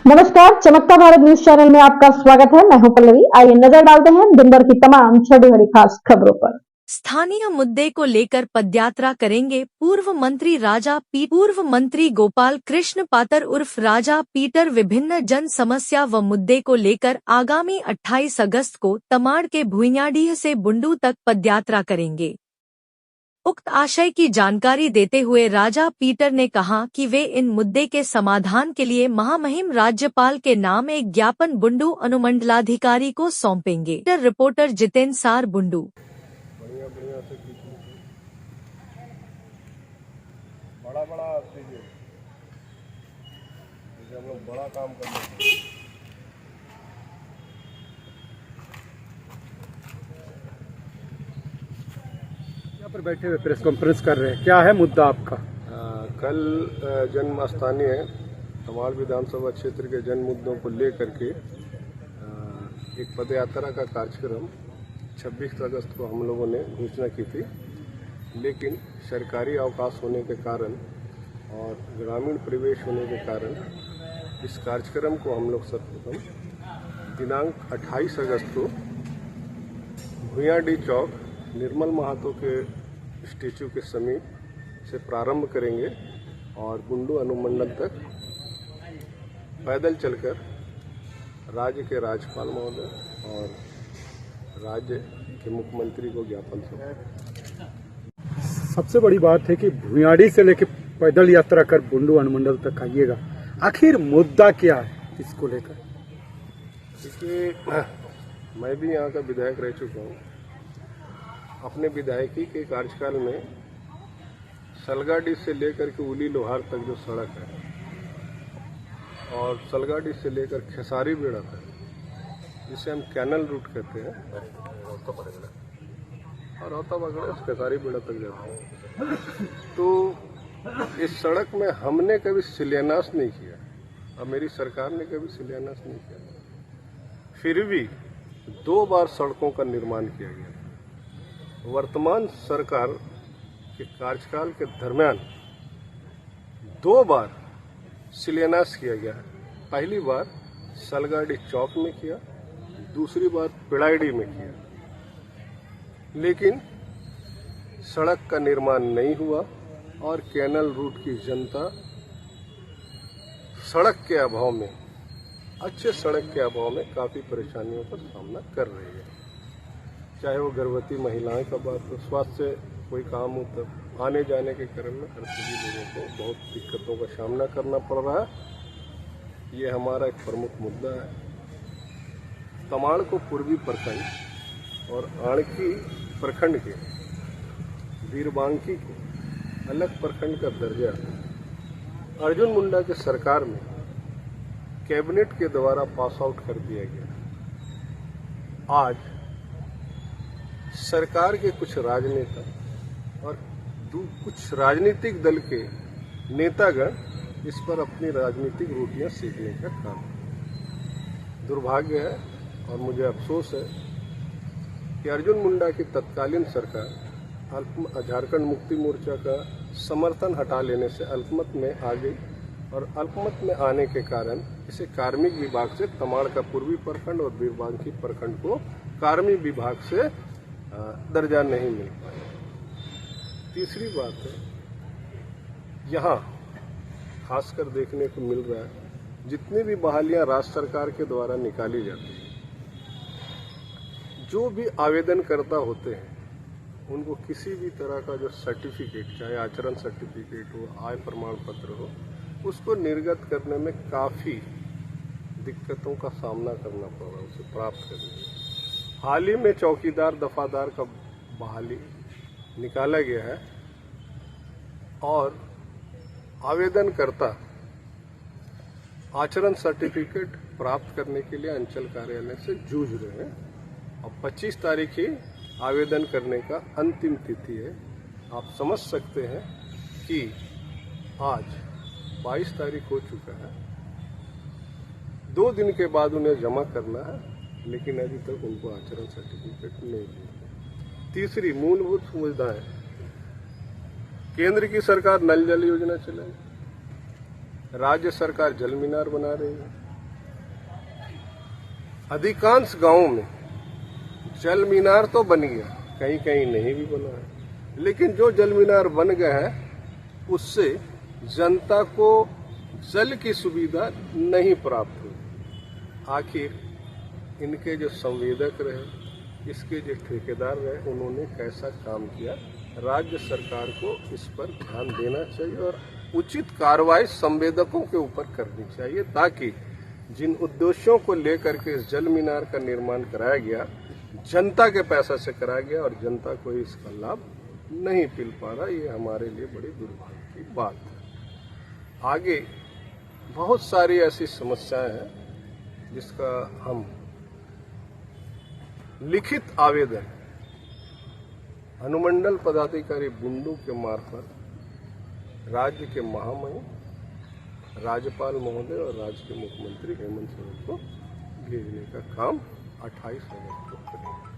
नमस्कार, चमकता Bharat news channel में आपका स्वागत है। मैं हूं पल्लवी। आइए नजर डालते हैं दिन भर की तमाम छोटी बड़ी खास खबरों पर। स्थानीय मुद्दे को लेकर पदयात्रा करेंगे पूर्व मंत्री गोपाल कृष्ण पातर उर्फ राजा पीटर। विभिन्न जन समस्या व मुद्दे को लेकर आगामी 28 अगस्त को तमाड़ के भुइयाडीह से बुंडू तक पदयात्रा करेंगे। उक्त आशय की जानकारी देते हुए राजा पीटर ने कहा कि वे इन मुद्दे के समाधान के लिए महामहिम राज्यपाल के नाम एक ज्ञापन बुंडू अनुमंडलाधिकारी को सौंपेंगे। रिपोर्टर जितेंद्र सार, बुंडू। बढ़िया से बड़ा कीजिए, जैसे हम लोग बड़ा काम करते हैं। यहाँ पर बैठे हुए प्रेस कॉन्फ्रेंस कर रहे हैं, क्या है मुद्दा आपका? कल जन्म स्थानीय तमाड़ विधानसभा क्षेत्र के जन मुद्दों को लेकर के एक पदयात्रा का कार्यक्रम 26 अगस्त को हम लोगों ने घोषणा की थी, लेकिन सरकारी अवकाश होने के कारण और ग्रामीण प्रवेश होने के कारण इस कार्यक्रम को हम लोग सर्वप्रथम दिनांक 28 अगस्त को भुइयाडीह चौक निर्मल महातो के स्टेचू के समीप से प्रारंभ करेंगे और बुंडू अनुमंडल तक पैदल चलकर राज्य के राज्यपाल महोदय और राज्य के मुख्यमंत्री को ज्ञापन सौंपेंगे। सबसे बड़ी बात है कि भुइयाडीह से लेकर पैदल यात्रा कर बुंडू अनुमंडल तक आइएगा, आखिर मुद्दा क्या है इसको लेकर? देखिए, मैं भी यहाँ का विधायक रह चुका हूँ। अपने विधायकी के कार्यकाल में सलगाडीह से लेकर के उली लोहार तक जो सड़क है और सलगाडीह से लेकर खेसारी बेड़ा तक, जिसे हम कैनल रूट कहते हैं, और रोहता पकड़े खेसारी बेड़ा तक जाते हैं, तो इस सड़क में हमने कभी शिलान्यास नहीं किया और मेरी सरकार ने कभी शिलान्यास नहीं किया। फिर भी 2 बार सड़कों का निर्माण किया गया। वर्तमान सरकार के कार्यकाल के दरमियान 2 बार शिलान्यास किया गया है। पहली बार सलगाडीह चौक में किया, दूसरी बार पिड़ाईडीह में किया, लेकिन सड़क का निर्माण नहीं हुआ और कैनल रूट की जनता सड़क के अभाव में, अच्छे सड़क के अभाव में काफ़ी परेशानियों का सामना कर रही है। चाहे वो गर्भवती महिलाएं का बात हो, स्वास्थ्य से कोई काम हो, तब आने जाने के क्रम में हर सभी लोगों को बहुत दिक्कतों का सामना करना पड़ रहा है। ये हमारा एक प्रमुख मुद्दा है। तमाड़ को पूर्वी प्रखंड और आणकी प्रखंड के वीरबांकी को अलग प्रखंड का दर्जा अर्जुन मुंडा के सरकार में कैबिनेट के द्वारा पास आउट कर दिया गया। आज सरकार के कुछ राजनेता और कुछ राजनीतिक दल के नेतागण इस पर अपनी राजनीतिक रोटियां सेकने का काम है। दुर्भाग्य है और मुझे अफसोस है कि अर्जुन मुंडा की तत्कालीन सरकार झारखंड मुक्ति मोर्चा का समर्थन हटा लेने से अल्पमत में आ गई और अल्पमत में आने के कारण इसे कार्मिक विभाग से तमाड़ का पूर्वी प्रखंड और वीरबांकी प्रखंड को कार्मिक विभाग से दर्जा नहीं मिल पाया। तीसरी बात है, यहाँ खासकर देखने को मिल रहा है जितनी भी बहालियां राज्य सरकार के द्वारा निकाली जाती हैं, जो भी आवेदनकर्ता होते हैं उनको किसी भी तरह का जो सर्टिफिकेट, चाहे आचरण सर्टिफिकेट हो, आय प्रमाण पत्र हो, उसको निर्गत करने में काफ़ी दिक्कतों का सामना करना पड़ रहा है उसे प्राप्त करने में। हाल ही में चौकीदार दफादार का बहाली निकाला गया है और आवेदनकर्ता आचरण सर्टिफिकेट प्राप्त करने के लिए अंचल कार्यालय से जूझ रहे हैं और 25 तारीख ही आवेदन करने का अंतिम तिथि है। आप समझ सकते हैं कि आज 22 तारीख हो चुका है। 2 दिन के बाद उन्हें जमा करना है, लेकिन अभी तक उनको आचरण सर्टिफिकेट नहीं मिला। तीसरी, मूलभूत सुविधाएं। केंद्र की सरकार नल जल योजना चलाई, राज्य सरकार जल मीनार बना रही है, अधिकांश गांवों में जल मीनार तो बन गया, कहीं कहीं नहीं भी बना है, लेकिन जो जल मीनार बन गया है उससे जनता को जल की सुविधा नहीं प्राप्त हुई। आखिर इनके जो संवेदक रहे, इसके जो ठेकेदार रहे, उन्होंने कैसा काम किया? राज्य सरकार को इस पर ध्यान देना चाहिए और उचित कार्रवाई संवेदकों के ऊपर करनी चाहिए, ताकि जिन उद्देश्यों को लेकर के इस जल मीनार का निर्माण कराया गया, जनता के पैसा से कराया गया और जनता को इसका लाभ नहीं मिल पा रहा। ये हमारे लिए बड़ी दुर्भाग्य की बात है। आगे बहुत सारी ऐसी समस्याएं हैं जिसका हम लिखित आवेदन अनुमंडल पदाधिकारी बुंडू के मार्फत राज्य के महामहिम, राज्यपाल महोदय और राज्य के मुख्यमंत्री हेमंत सोरेन को भेजने का काम 28 अगस्त को करेंगे।